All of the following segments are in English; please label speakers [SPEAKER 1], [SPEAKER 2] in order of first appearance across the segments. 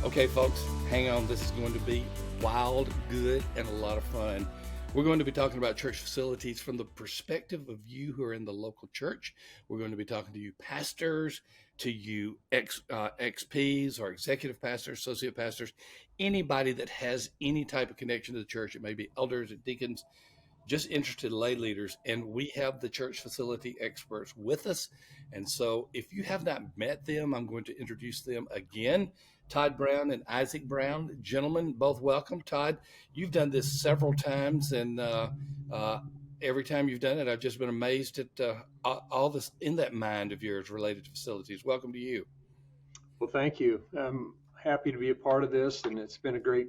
[SPEAKER 1] Okay, folks, hang on. This is going to be wild, good, and a lot of fun. We're going to be talking about church facilities from the perspective of you who are in the local church. We're going to be talking to you pastors, to you XPs or executive pastors, associate pastors, anybody that has any type of connection to the church. It may be elders and deacons, just interested lay leaders, and we have the church facility experts with us. And so if you have not met them, I'm going to introduce them again. Todd Brown and Isaac Brown, gentlemen, both welcome. Todd, you've done this several times, and uh, every time you've done it, I've just been amazed at all this in that mind of yours related to facilities. Welcome to you.
[SPEAKER 2] Well, thank you. I'm happy to be a part of this, and it's been a great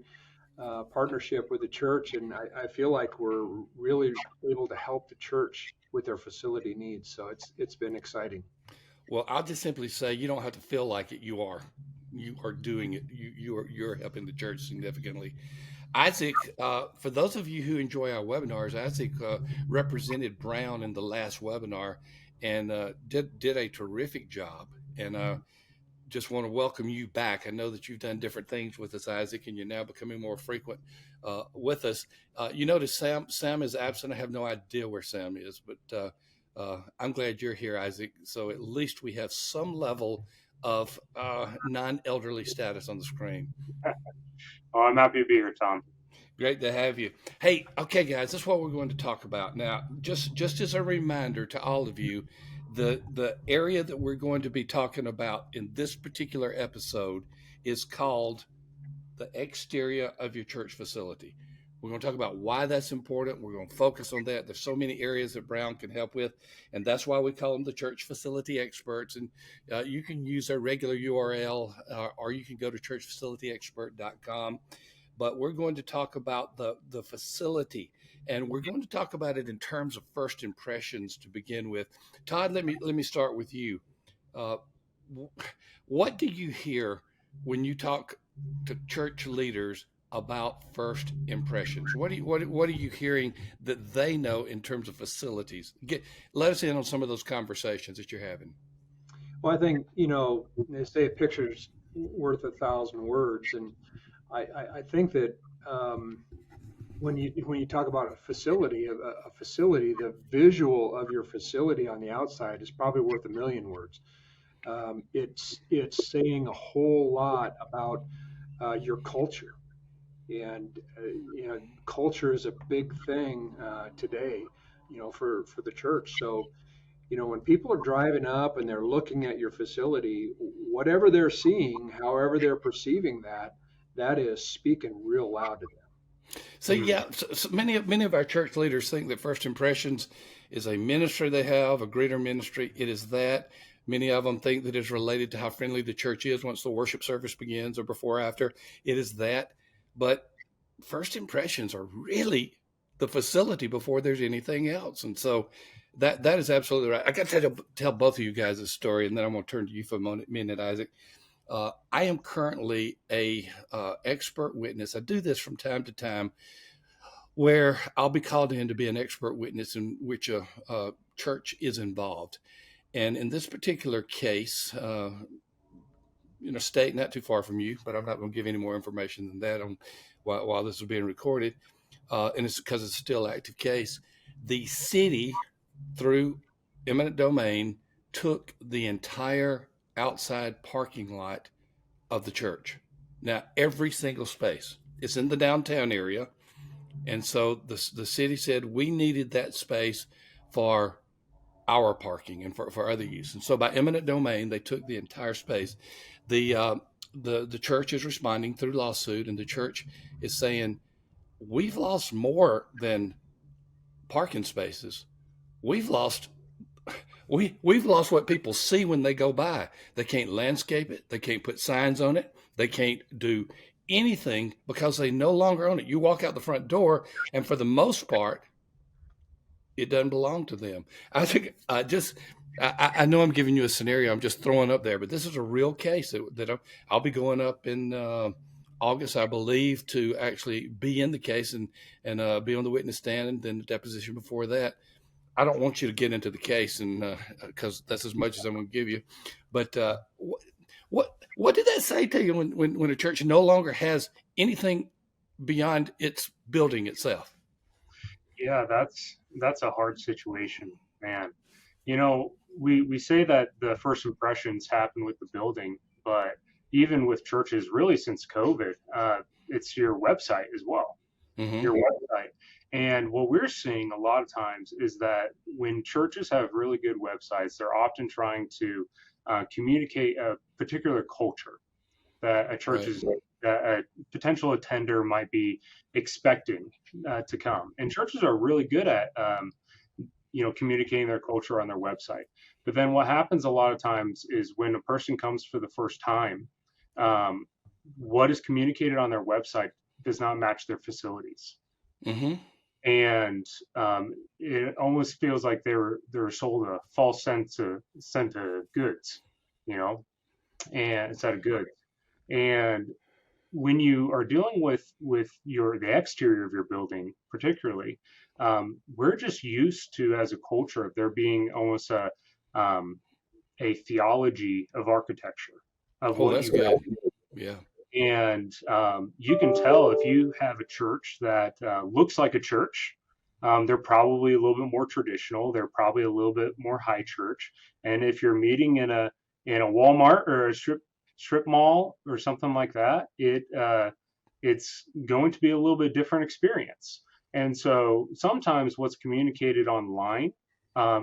[SPEAKER 2] partnership with the church. And I feel like we're really able to help the church with their facility needs. So it's been exciting.
[SPEAKER 1] Well, I'll just simply say you don't have to feel like it. You are. You are doing it. You're helping the church significantly. Isaac, for those of you who enjoy our webinars, Isaac represented Brown in the last webinar and did a terrific job. And just want to welcome you back. I know that you've done different things with us, Isaac, and you're now becoming more frequent with us. You notice Sam is absent. I have no idea where Sam is, but I'm glad you're here, Isaac. So at least we have some level of non-elderly status on the screen.
[SPEAKER 3] Oh, I'm happy to be here, Thom.
[SPEAKER 1] Great to have you. Hey, okay, guys, that's what we're going to talk about now. Just as a reminder to all of you, the area that we're going to be talking about in this particular episode is called the exterior of your church facility. We're going to talk about why that's important. We're going to focus on that. There's so many areas that Brown can help with, and that's why we call them the church facility experts. And you can use their regular URL, or you can go to churchfacilityexpert.com. But we're going to talk about the facility, and we're going to talk about it in terms of first impressions to begin with. Todd, let me start with you. Uh, what do you hear when you talk to church leaders about first impressions? What are you hearing that they know in terms of facilities? Let us in on some of those conversations that you're having.
[SPEAKER 2] Well, I think, they say a picture's worth 1,000 words. And I think that when you talk about a facility, the visual of your facility on the outside is probably worth 1,000,000 words. It's saying a whole lot about your culture, and culture is a big thing today, for the church. So when people are driving up and they're looking at your facility, whatever they're seeing, however they're perceiving that, that is speaking real loud to
[SPEAKER 1] So
[SPEAKER 2] them.
[SPEAKER 1] yeah, so many of our church leaders think that first impressions is a ministry they have, a greater ministry. It is that. Many of them think that it's related to how friendly the church is once the worship service begins or before or after. It is that. But first impressions are really the facility before there's anything else. And so that is absolutely right. I got to tell both of you guys a story, and then I'm going to turn to you for a minute, Isaac. I am currently a expert witness. I do this from time to time, where I'll be called in to be an expert witness in which a church is involved. And in this particular case, in a state not too far from you, but I'm not going to give any more information than that on while this is being recorded, and it's because it's still an active case. The city, through eminent domain, took the entire outside parking lot of the church. Now, every single space. It's in the downtown area. And so the city said we needed that space for our parking and for other use. And so by eminent domain, they took the entire space. The, uh, the church is responding through lawsuit, and the church is saying, we've lost more than parking spaces. We've lost we've lost what people see when they go by. They can't landscape it. They can't put signs on it. They can't do anything because they no longer own it. You walk out the front door, and for the most part, it doesn't belong to them. I think I know I'm giving you a scenario. I'm just throwing up there, but this is a real case that I'll be going up in August, I believe, to actually be in the case and be on the witness stand, and then the deposition before that. I don't want you to get into the case, and because that's as much as I'm going to give you. But What did that say to you when a church no longer has anything beyond its building itself?
[SPEAKER 3] Yeah, that's a hard situation, man. You know, we say that the first impressions happen with the building, but even with churches, really since COVID, it's your website as well.
[SPEAKER 1] Mm-hmm.
[SPEAKER 3] Your website. And what we're seeing a lot of times is that when churches have really good websites, they're often trying to communicate a particular culture that a church
[SPEAKER 1] Right.
[SPEAKER 3] is that a potential attender might be expecting to come. And churches are really good at communicating their culture on their website. But then what happens a lot of times is when a person comes for the first time, um, what is communicated on their website does not match their facilities,
[SPEAKER 1] Mm-hmm.
[SPEAKER 3] and it almost feels like they're sold a false sense of goods, you know, and instead of goods. And when you are dealing with the exterior of your building, particularly, we're just used to, as a culture, of there being almost um, a theology of architecture of
[SPEAKER 1] Oh,
[SPEAKER 3] what
[SPEAKER 1] that's
[SPEAKER 3] you
[SPEAKER 1] good. Yeah.
[SPEAKER 3] and you can tell if you have a church that looks like a church. They're probably a little bit more traditional. They're probably a little bit more high church. And if you're meeting in a Walmart or a strip mall or something like that, it's going to be a little bit different experience. And so sometimes what's communicated online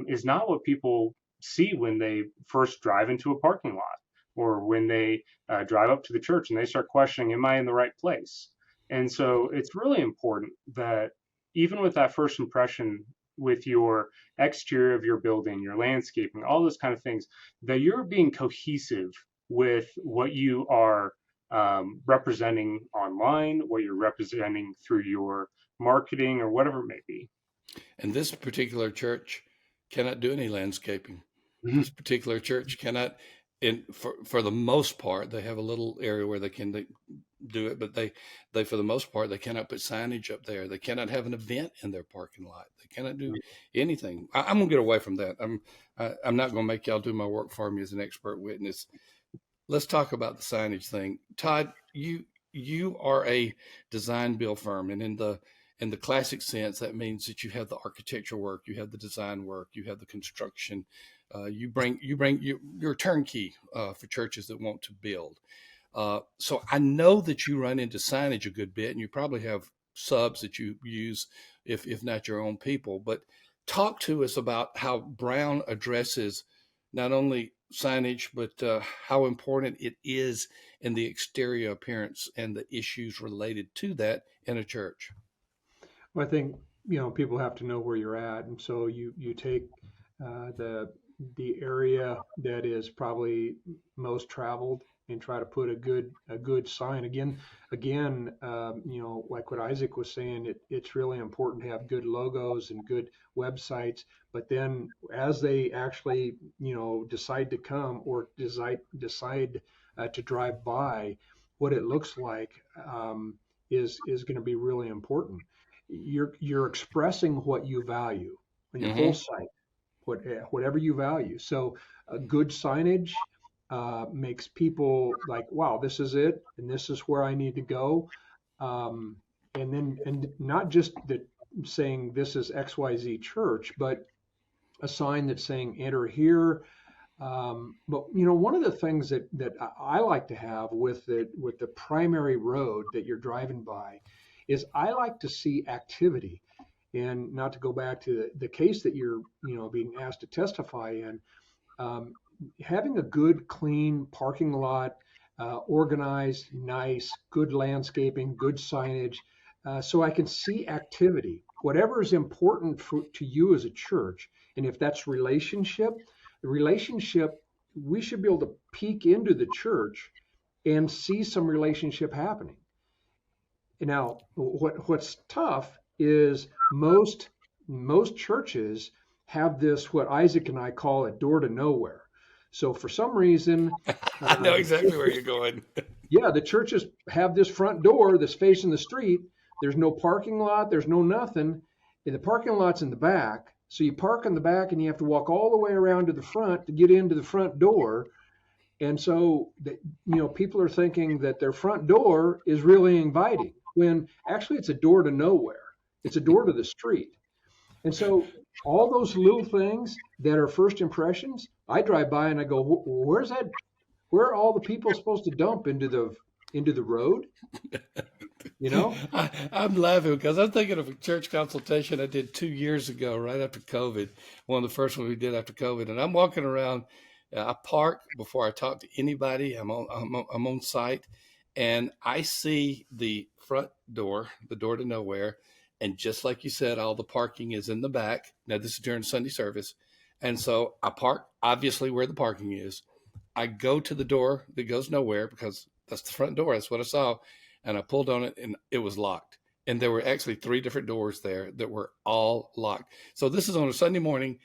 [SPEAKER 3] is not what people see when they first drive into a parking lot or when they drive up to the church and they start questioning, am I in the right place? And so it's really important that even with that first impression, with your exterior of your building, your landscaping, all those kind of things, that you're being cohesive with what you are representing online, what you're representing through your marketing or whatever it may be.
[SPEAKER 1] And this particular church cannot do any landscaping. This
[SPEAKER 3] Mhm.
[SPEAKER 1] particular church cannot, and for the most part, they have a little area where they do it, but they for the most part they cannot put signage up there. They cannot have an event in their parking lot. They cannot do anything. I'm gonna get away from that. I'm not gonna make y'all do my work for me as an expert witness. Let's talk about the signage thing. Todd, you are a design build firm, and in the classic sense, that means that you have the architecture work, you have the design work, you have the construction. You're a turnkey for churches that want to build. So I know that you run into signage a good bit, and you probably have subs that you use, if not your own people. But talk to us about how Brown addresses not only signage, but how important it is in the exterior appearance and the issues related to that in a church.
[SPEAKER 2] Well, I think, people have to know where you're at, and so you take the area that is probably most traveled and try to put a good sign. Again, like what Isaac was saying, it's really important to have good logos and good websites. But then, as they actually decide to come or decide to drive by, what it looks like is going to be really important. You're expressing what you value on your whole
[SPEAKER 1] Mm-hmm.
[SPEAKER 2] site, whatever you value. So good signage makes people like, wow, this is it, and this is where I need to go. Um, and not just that saying this is XYZ church, but a sign that's saying enter here. But one of the things that I like to have with the primary road that you're driving by is I like to see activity. And not to go back to the case that you're being asked to testify in, um, having a good, clean parking lot, organized, nice, good landscaping, good signage, so I can see activity. Whatever is important to you as a church, and if that's relationship, we should be able to peek into the church and see some relationship happening. Now, what's tough is most churches have this, what Isaac and I call a door to nowhere. So for some reason,
[SPEAKER 1] I know
[SPEAKER 2] the
[SPEAKER 1] exactly where
[SPEAKER 2] churches,
[SPEAKER 1] you're going.
[SPEAKER 2] yeah, the churches have this front door that's facing the street. There's no parking lot. There's no nothing. And the parking lot's in the back. So you park in the back and you have to walk all the way around to the front to get into the front door. And so, people are thinking that their front door is really inviting when actually it's a door to nowhere. It's a door to the street. And so all those little things that are first impressions, I drive by and I go, Where's that? Where are all the people supposed to dump into the road? You know?
[SPEAKER 1] I'm laughing because I'm thinking of a church consultation I did 2 years ago, right after COVID, one of the first ones we did after COVID. And I'm walking around, I park before I talk to anybody. I'm on site, and I see the front door, the door to nowhere. And just like you said, all the parking is in the back. Now, this is during Sunday service. And so I park obviously where the parking is. I go to the door that goes nowhere because that's the front door. That's what I saw. And I pulled on it and it was locked. And there were actually 3 different doors there that were all locked. So this is on a Sunday morning,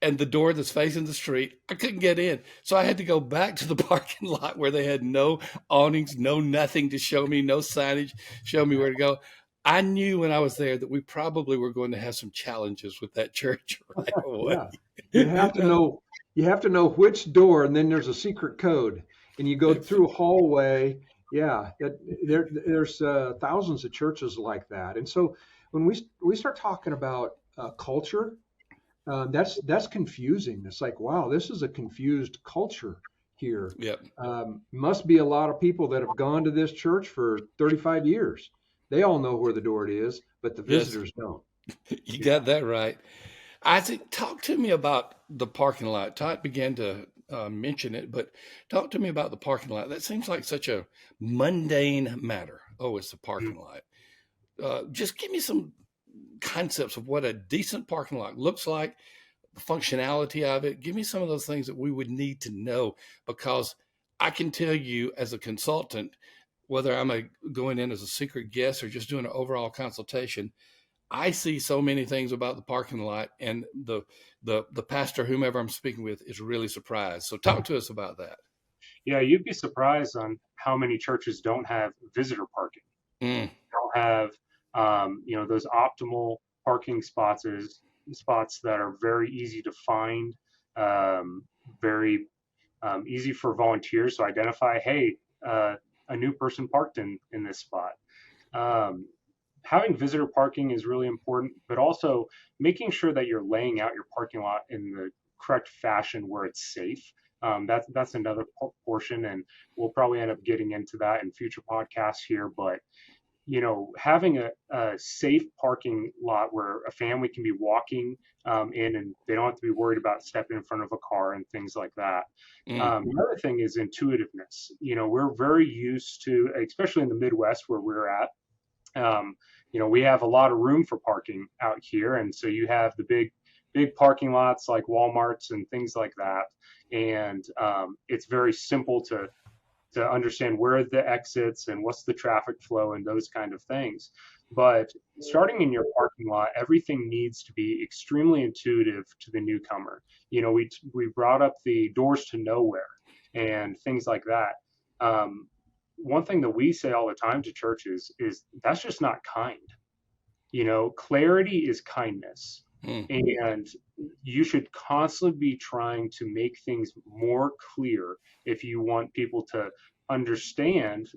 [SPEAKER 1] and the door that's facing the street, I couldn't get in. So I had to go back to the parking lot where they had no awnings, no nothing to show me, no signage, show me where to go. I knew when I was there that we probably were going to have some challenges with that church right away.
[SPEAKER 2] Yeah. You have to know which door, and then there's a secret code, and you go through a hallway. Yeah, there's thousands of churches like that. And so when we start talking about culture, that's confusing. It's like, wow, this is a confused culture here.
[SPEAKER 1] Yep.
[SPEAKER 2] Must be a lot of people that have gone to this church for 35 years. They all know where the door it is, but the
[SPEAKER 1] Yes.
[SPEAKER 2] visitors don't.
[SPEAKER 1] You got that right. Isaac, talk to me about the parking lot. Todd began to mention it, but talk to me about the parking lot. That seems like such a mundane matter. Oh, it's the parking lot. Just give me some concepts of what a decent parking lot looks like, the functionality of it. Give me some of those things that we would need to know, because I can tell you as a consultant, whether I'm going in as a secret guest or just doing an overall consultation, I see so many things about the parking lot, and the pastor, whomever I'm speaking with, is really surprised. So talk to us about that.
[SPEAKER 3] Yeah, you'd be surprised on how many churches don't have visitor parking.
[SPEAKER 1] Mm.
[SPEAKER 3] Don't have those optimal parking spots that are very easy to find, very easy for volunteers to identify. Hey, a new person parked in this spot. Having visitor parking is really important, but also making sure that you're laying out your parking lot in the correct fashion where it's safe. That's another portion, and we'll probably end up getting into that in future podcasts here. But having a safe parking lot where a family can be walking in, and they don't have to be worried about stepping in front of a car and things like that. The other thing is intuitiveness. We're very used to, especially in the Midwest where we're at, we have a lot of room for parking out here. And so you have the big parking lots like Walmarts and things like that. And it's very simple to understand where are the exits and what's the traffic flow and those kind of things. But starting in your parking lot, everything needs to be extremely intuitive to the newcomer. We brought up the doors to nowhere and things like that. One thing that we say all the time to churches is that's just not kind. Clarity is kindness. And you should constantly be trying to make things more clear if you want people to understand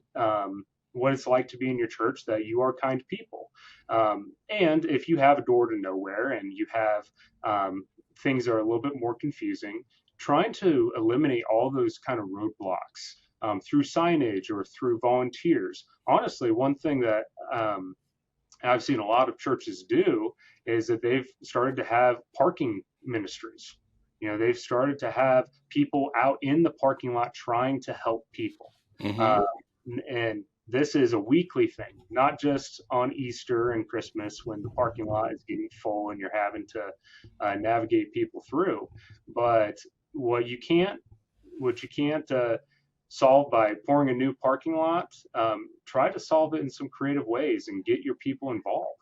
[SPEAKER 3] what it's like to be in your church, that you are kind people. And if you have a door to nowhere and you have things that are a little bit more confusing, trying to eliminate all those kind of roadblocks through signage or through volunteers. Honestly, one thing that I've seen a lot of churches do is that they've started to have parking ministries. They've started to have people out in the parking lot trying to help people. And this is a weekly thing, not just on Easter and Christmas when the parking lot is getting full and you're having to navigate people through. But what you can't solve by pouring a new parking lot, try to solve it in some creative ways and get your people involved.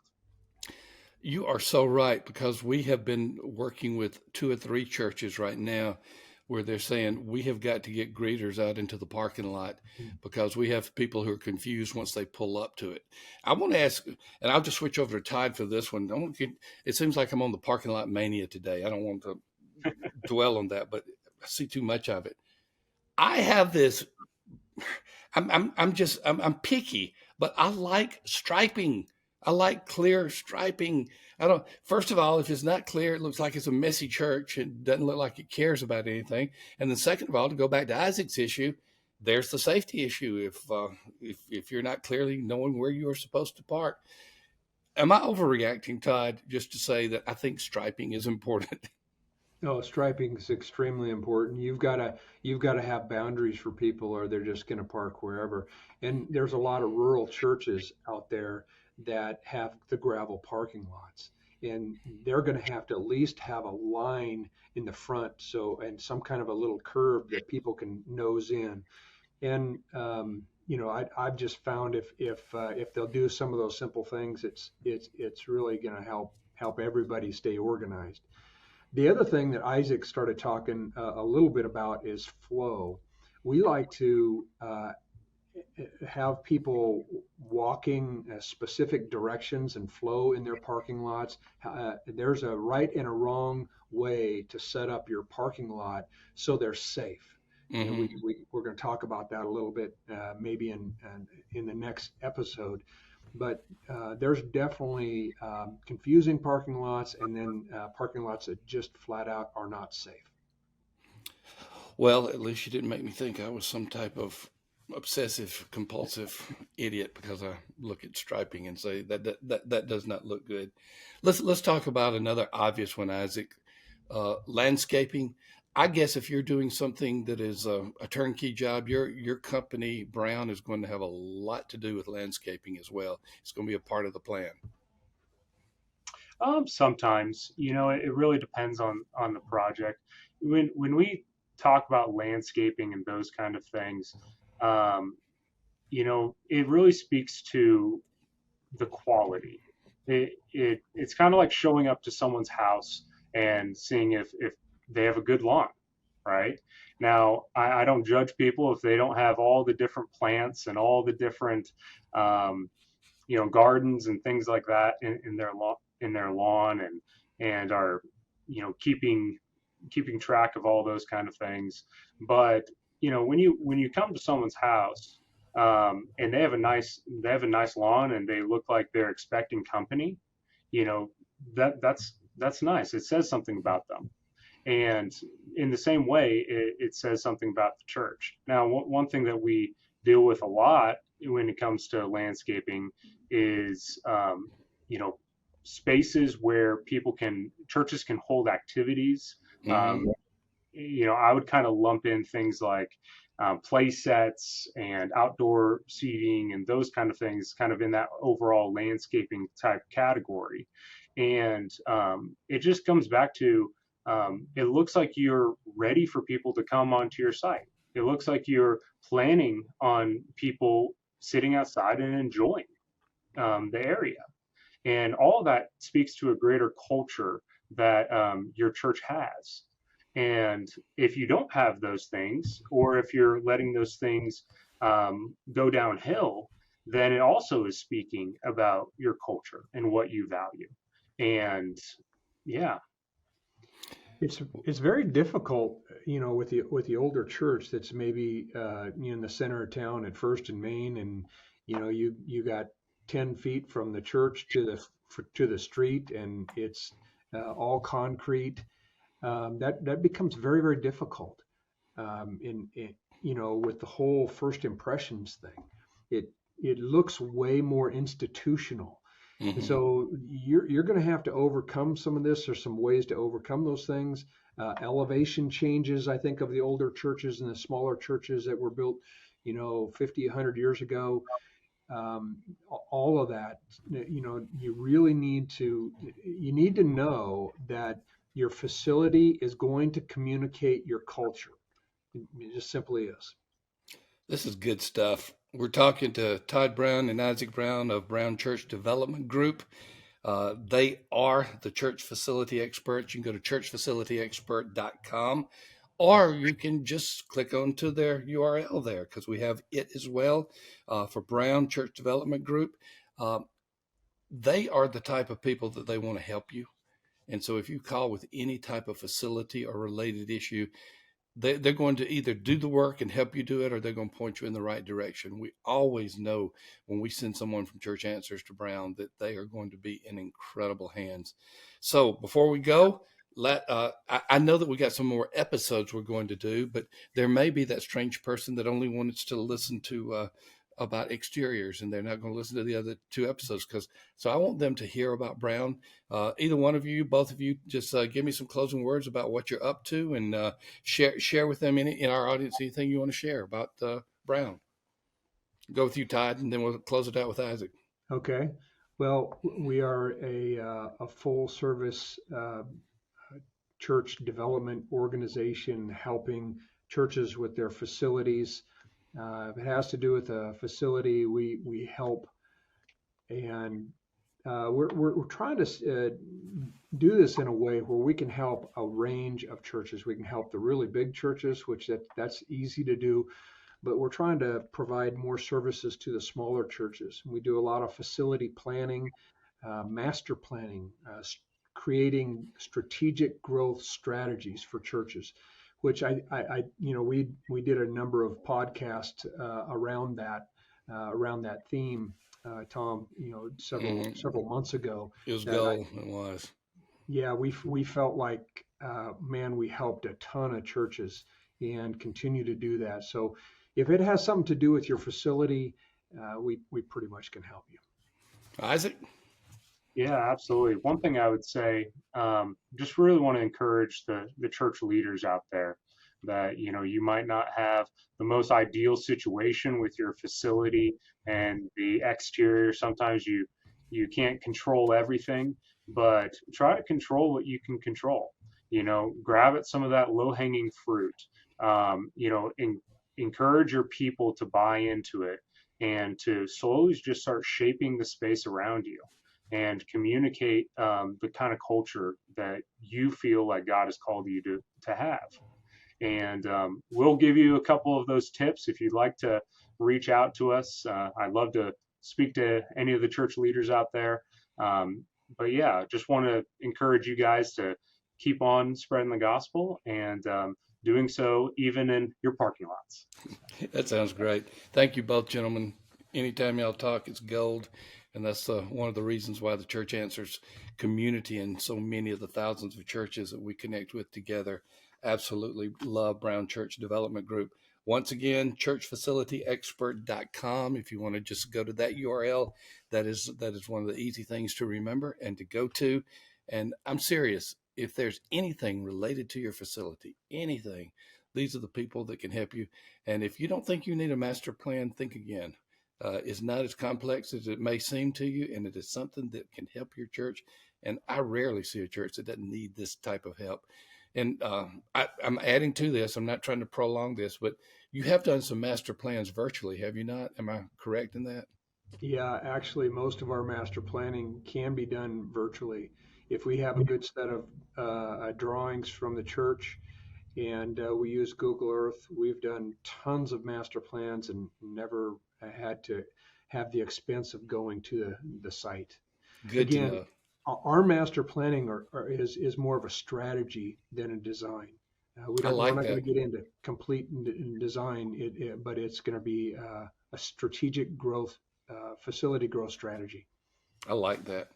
[SPEAKER 1] You are so right, because we have been working with 2 or 3 churches right now where they're saying we have got to get greeters out into the parking lot because we have people who are confused once they pull up to it. I want to ask, and I'll just switch over to Todd for this one. It seems like I'm on the parking lot mania today. I don't want to dwell on that, but I see too much of it. I have this. I'm picky, but I like striping. I like clear striping. I don't. First of all, if it's not clear, it looks like it's a messy church. It doesn't look like it cares about anything. And then, second of all, to go back to Isaac's issue, there's the safety issue. If you're not clearly knowing where you are supposed to park, am I overreacting, Todd? Just to say that I think striping is important.
[SPEAKER 2] No, striping is extremely important. You've got to have boundaries for people, or they're just going to park wherever. And there's a lot of rural churches out there that have the gravel parking lots, and they're going to have to at least have a line in the front, so and some kind of a little curb that people can nose in. And I've just found if they'll do some of those simple things, it's really going to help everybody stay organized. The other thing that Isaac started talking a little bit about is flow. We like to have people walking specific directions and flow in their parking lots. There's a right and a wrong way to set up your parking lot so they're safe. And
[SPEAKER 1] Mm-hmm.
[SPEAKER 2] we're going to talk about that a little bit, maybe in the next episode. But there's definitely confusing parking lots, and then parking lots that just flat out are not safe.
[SPEAKER 1] Well, at least you didn't make me think I was some type of obsessive compulsive idiot because I look at striping and say that does not look good. Let's talk about another obvious one, Isaac. Landscaping. I guess if you're doing something that is a turnkey job, your company Brown is going to have a lot to do with landscaping as well. It's going to be a part of the plan.
[SPEAKER 3] Sometimes, it really depends on the project. When we talk about landscaping and those kind of things, um, it really speaks to the quality. It's kind of like showing up to someone's house and seeing if they have a good lawn, right? Now, I don't judge people if they don't have all the different plants and all the different um, gardens and things like that in their lawn, and are keeping track of all those kind of things. But when you come to someone's house, and they have a nice lawn and they look like they're expecting company, you know that's nice. It says something about them. And in the same way, it says something about the church. Now, one thing that we deal with a lot when it comes to landscaping is, you know, spaces where churches can hold activities.
[SPEAKER 1] Mm-hmm.
[SPEAKER 3] Um, I would kind of lump in things like play sets and outdoor seating and those kind of things, kind of in that overall landscaping type category. And it just comes back to, it looks like you're ready for people to come onto your site. It looks like you're planning on people sitting outside and enjoying the area. And all of that speaks to a greater culture that your church has. And if you don't have those things, or if you're letting those things go downhill, then it also is speaking about your culture and what you value. And yeah.
[SPEAKER 2] It's very difficult, with the older church that's maybe in the center of town at First and Main, and you got 10 feet from the church to the street, and it's all concrete. That becomes very, very difficult. With the whole first impressions thing, it looks way more institutional. And
[SPEAKER 1] Mm-hmm.
[SPEAKER 2] so you're going to have to overcome some of this. There's some ways to overcome those things. Elevation changes, I think, of the older churches and the smaller churches that were built, 50, 100 years ago. All of that, you need to know that your facility is going to communicate your culture. It just simply is.
[SPEAKER 1] This is good stuff. We're talking to Todd Brown and Isaac Brown of Brown Church Development Group. They are the church facility experts. You can go to churchfacilityexpert.com, or you can just click onto their URL there because we have it as well for Brown Church Development Group. Uh, they are the type of people that they want to help you. And so if you call with any type of facility or related issue, they're going to either do the work and help you do it, or they're going to point you in the right direction. We always know when we send someone from Church Answers to Brown that they are going to be in incredible hands. So before we go, I know that we got some more episodes we're going to do, but there may be that strange person that only wants to listen to about exteriors, and they're not going to listen to the other 2 episodes. So I want them to hear about Brown. Either one of you, both of you, just give me some closing words about what you're up to, and share with them in our audience anything you want to share about Brown. Go with you, Todd, and then we'll close it out with Isaac.
[SPEAKER 2] Okay. Well, we are a full service church development organization helping churches with their facilities. If it has to do with a facility, we help, and we're trying to do this in a way where we can help a range of churches. We can help the really big churches, which that's easy to do, but we're trying to provide more services to the smaller churches. We do a lot of facility planning, master planning, creating strategic growth strategies for churches, which we did a number of podcasts around that theme, Thom, several months ago.
[SPEAKER 1] It was gold. It was.
[SPEAKER 2] Yeah, we felt like, man, we helped a ton of churches and continue to do that. So if it has something to do with your facility, we pretty much can help you.
[SPEAKER 1] Isaac?
[SPEAKER 3] Yeah, absolutely. One thing I would say, just really want to encourage the church leaders out there that, you might not have the most ideal situation with your facility and the exterior. Sometimes you can't control everything, but try to control what you can control. Grab at some of that low-hanging fruit. Encourage your people to buy into it and to slowly just start shaping the space around you and communicate the kind of culture that you feel like God has called you to have. And we'll give you a couple of those tips if you'd like to reach out to us. I'd love to speak to any of the church leaders out there. But yeah, just want to encourage you guys to keep on spreading the gospel and doing so even in your parking lots.
[SPEAKER 1] That sounds great. Thank you both, gentlemen. Anytime y'all talk, it's gold. And that's one of the reasons why the Church Answers community and so many of the thousands of churches that we connect with together absolutely love Brown Church Development Group. Once again, churchfacilityexpert.com. If you want to just go to that URL, that is one of the easy things to remember and to go to. And I'm serious. If there's anything related to your facility, anything, these are the people that can help you. And if you don't think you need a master plan, think again. It's not as complex as it may seem to you, and it is something that can help your church. And I rarely see a church that doesn't need this type of help. And I'm adding to this. I'm not trying to prolong this, but you have done some master plans virtually, have you not? Am I correct in that?
[SPEAKER 2] Yeah, actually, most of our master planning can be done virtually. If we have a good set of drawings from the church and we use Google Earth, we've done tons of master plans and never had to have the expense of going to the site.
[SPEAKER 1] Good
[SPEAKER 2] Again,
[SPEAKER 1] to know.
[SPEAKER 2] Our master planning is more of a strategy than a design. We're not going to get into complete design, but it's going to be a strategic growth, facility growth strategy.
[SPEAKER 1] I like that.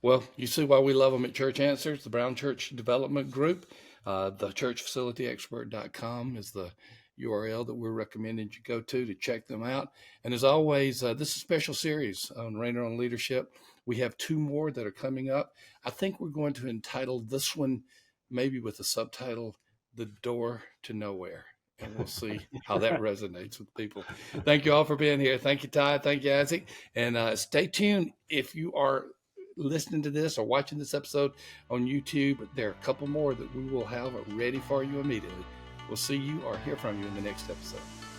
[SPEAKER 1] Well, you see why we love them at Church Answers, the Brown Church Development Group. The churchfacilityexpert.com is the URL that we're recommending you go to check them out. And as always, this is a special series on Rainer on Leadership. We have 2 more that are coming up. I think we're going to entitle this one maybe with the subtitle, The Door to Nowhere. And we'll see how that resonates with people. Thank you all for being here. Thank you, Todd. Thank you, Isaac. And stay tuned if you are listening to this or watching this episode on YouTube. There are a couple more that we will have ready for you immediately. We'll see you or hear from you in the next episode.